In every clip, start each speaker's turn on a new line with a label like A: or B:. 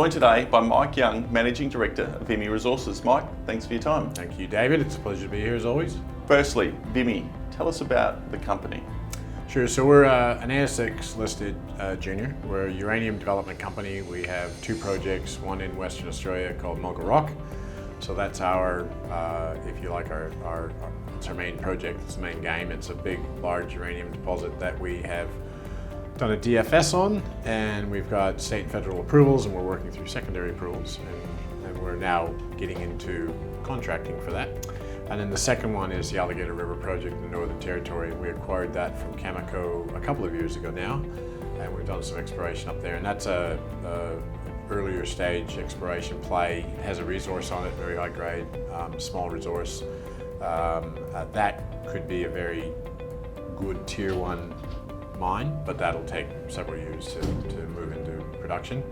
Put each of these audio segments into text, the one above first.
A: joined today by Mike Young, Managing Director of Vimy Resources. Mike, thanks for your time.
B: Thank you, David. It's a pleasure to be here as always.
A: Firstly, Vimy, tell us about the company.
B: Sure, so we're an ASX listed junior. We're a uranium development company. We have two projects, one in Western Australia called Mulga Rock. So that's our, if you like, it's our main project, it's the main game. It's a big, large uranium deposit that we have done a DFS on, and we've got state and federal approvals, and we're working through secondary approvals, and we're now getting into contracting for that. And then the second one is the Alligator River project in the Northern Territory. We acquired that from Cameco a couple of years ago now, and we've done some exploration up there, and that's a earlier stage exploration play. It has a resource on it, very high grade, small resource. That could be a very good tier one mine, but that'll take several years to move into production.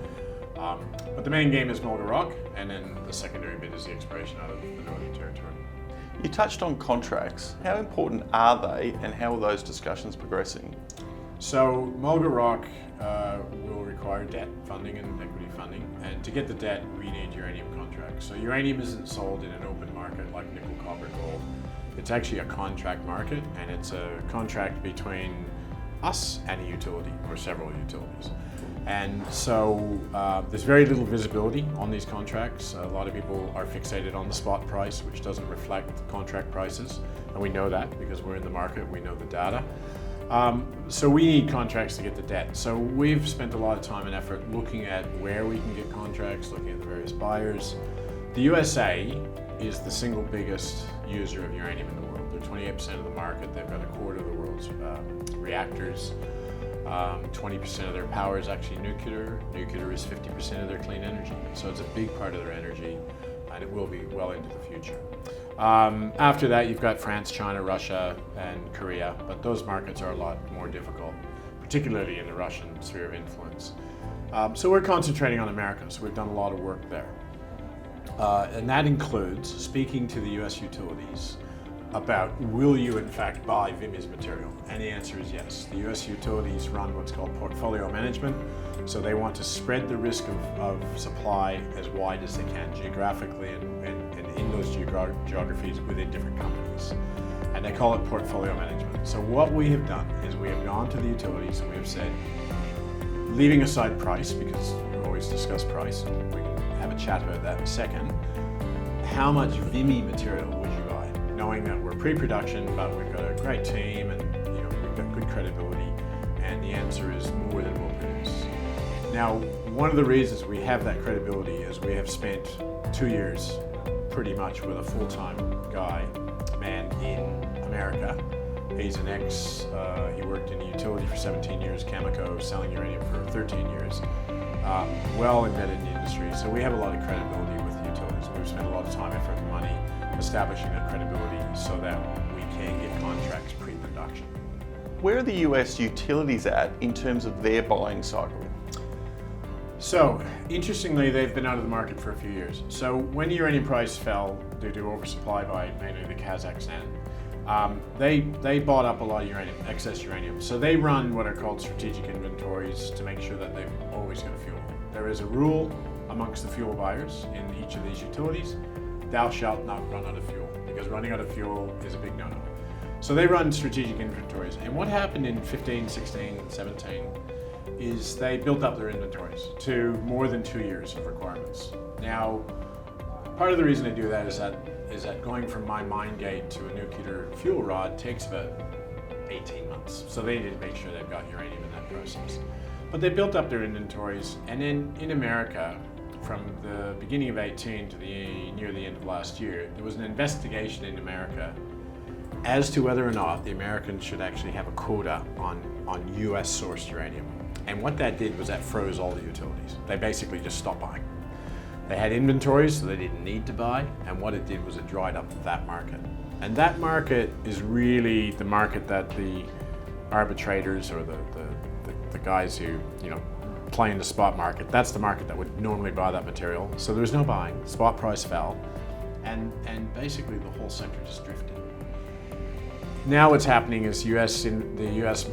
B: But the main game is Mulga Rock, and then the secondary bit is the exploration out of the Northern Territory.
A: You touched on contracts. How important are they, and how are those discussions progressing?
B: So Mulga Rock will require debt funding and equity funding, and to get the debt we need uranium contracts. So uranium isn't sold in an open market like nickel, copper, gold. It's actually a contract market, and it's a contract between us and a utility or several utilities. And so there's very little visibility on these contracts. A lot of people are fixated on the spot price, which doesn't reflect contract prices, and we know that because we're in the market, we know the data. So we need contracts to get the debt. So we've spent a lot of time and effort looking at where we can get contracts, looking at the various buyers. The USA is the single biggest user of uranium in the world. They're 28% of the market. They've got a quarter of the world's reactors. 20% of their power is actually nuclear. Nuclear is 50% of their clean energy. So it's a big part of their energy, and it will be well into the future. After that, you've got France, China, Russia, and Korea, but those markets are a lot more difficult, particularly in the Russian sphere of influence. So we're concentrating on America, so we've done a lot of work there. And that includes speaking to the US utilities about, will you in fact buy Vimy's material? And the answer is yes. The US utilities run what's called portfolio management, so they want to spread the risk of supply as wide as they can geographically and in those geographies within different companies. And they call it portfolio management. So what we have done is we have gone to the utilities and we have said, leaving aside price, because we always discuss price, and we can have a chat about that in a second, how much Vimy material would you buy? Knowing that we're pre-production, but we've got a great team and we've got good credibility, and the answer is more than we'll produce. Now, one of the reasons we have that credibility is we have spent 2 years pretty much with a full-time man in America. He's an he worked in a utility for 17 years, Cameco, selling uranium for 13 years, well embedded in the industry. So we have a lot of credibility with the utilities. We've spent a lot of time, effort, and money establishing that credibility so that we can get contracts pre-production.
A: Where are the US utilities at in terms of their buying cycle?
B: So, interestingly, they've been out of the market for a few years. So when the uranium price fell due to oversupply by mainly the Kazakhstan, they bought up a lot of uranium, excess uranium. So they run what are called strategic inventories to make sure that they've always got fuel. There is a rule amongst the fuel buyers in each of these utilities: thou shalt not run out of fuel, because running out of fuel is a big no-no. So they run strategic inventories. And what happened in 15, 16, 17 is they built up their inventories to more than 2 years of requirements. Now, part of the reason they do that is that going from my mine gate to a nuclear fuel rod takes about 18 months. So they need to make sure they've got uranium in that process. But they built up their inventories, and then in America, from the beginning of 18 to near the end of last year, there was an investigation in America as to whether or not the Americans should actually have a quota on US sourced uranium. And what that did was that froze all the utilities. They basically just stopped buying. They had inventories, so they didn't need to buy, and what it did was it dried up that market. And that market is really the market that the arbitrators or the guys who play in the spot market, that's the market that would normally buy that material. So there was no buying, spot price fell, and basically the whole sector just drifted. Now what's happening is the US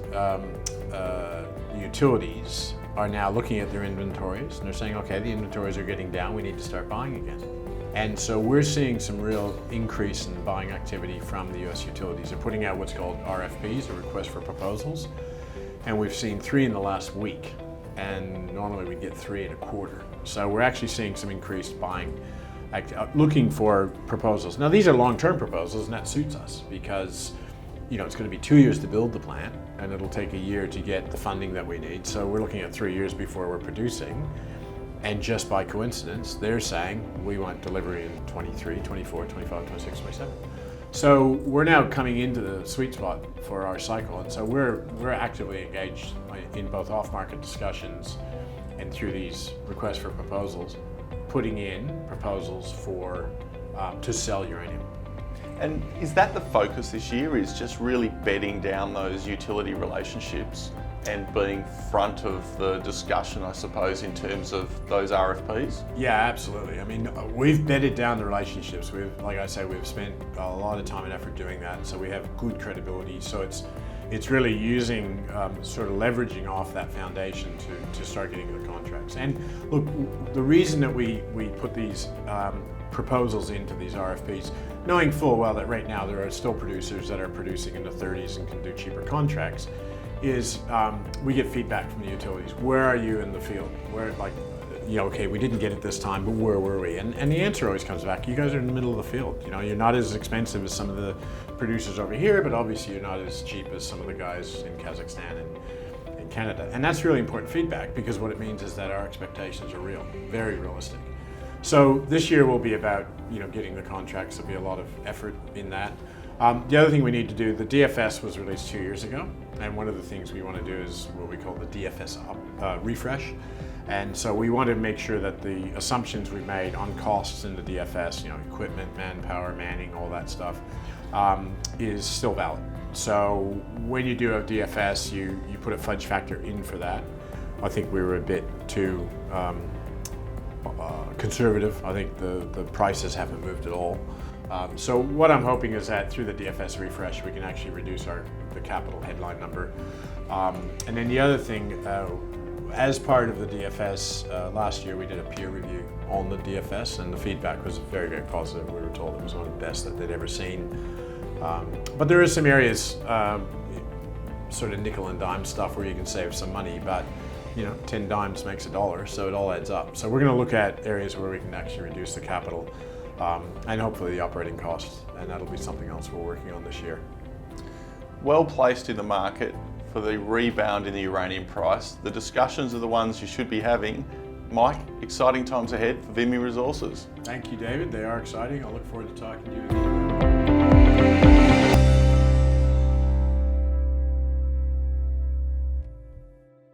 B: utilities are now looking at their inventories and they're saying, okay, the inventories are getting down, we need to start buying again. And so we're seeing some real increase in buying activity from the US utilities. They're putting out what's called RFPs, or request for proposals, and we've seen 3 in the last week, and normally we get 3 in a quarter. So we're actually seeing some increased buying, looking for proposals. Now these are long-term proposals, and that suits us because it's going to be 2 years to build the plant, and it'll take a year to get the funding that we need. So we're looking at 3 years before we're producing. And just by coincidence, they're saying we want delivery in 23, 24, 25, 26, 27. So we're now coming into the sweet spot for our cycle. And so we're actively engaged in both off-market discussions and through these requests for proposals, putting in proposals for to sell uranium.
A: And is that the focus this year, is just really bedding down those utility relationships and being front of the discussion, I suppose, in terms of those RFPs?
B: Yeah, absolutely. I mean, we've bedded down the relationships. Like I say, we've spent a lot of time and effort doing that, so we have good credibility. So it's really using, sort of leveraging off that foundation to start getting the contracts. And look, the reason that we put these proposals into these RFPs, knowing full well that right now there are still producers that are producing in the 30s and can do cheaper contracts, is we get feedback from the utilities. Where are you in the field? Where, okay, we didn't get it this time, but where were we? And the answer always comes back, you guys are in the middle of the field. You're not as expensive as some of the producers over here, but obviously you're not as cheap as some of the guys in Kazakhstan and Canada. And that's really important feedback, because what it means is that our expectations are real, very realistic. So this year will be about getting the contracts. There'll be a lot of effort in that. The other thing we need to do, the DFS was released 2 years ago, and one of the things we want to do is what we call the DFS refresh. And so we want to make sure that the assumptions we made on costs in the DFS, equipment, manpower, manning, all that stuff, is still valid. So when you do a DFS, you put a fudge factor in for that. I think we were a bit too conservative. I think the prices haven't moved at all. So what I'm hoping is that through the DFS refresh, we can actually reduce the capital headline number. And then the other thing, as part of the DFS, last year we did a peer review on the DFS, and the feedback was very, very positive. We were told it was one of the best that they'd ever seen. But there is some areas, sort of nickel and dime stuff, where you can save some money, but 10 dimes makes $1, so it all adds up. So we're going to look at areas where we can actually reduce the capital and hopefully the operating costs, and that'll be something else we're working on this year.
A: Well placed in the market for the rebound in the uranium price. The discussions are the ones you should be having. Mike, exciting times ahead for Vimy Resources.
B: Thank you, David. They are exciting. I look forward to talking to you again.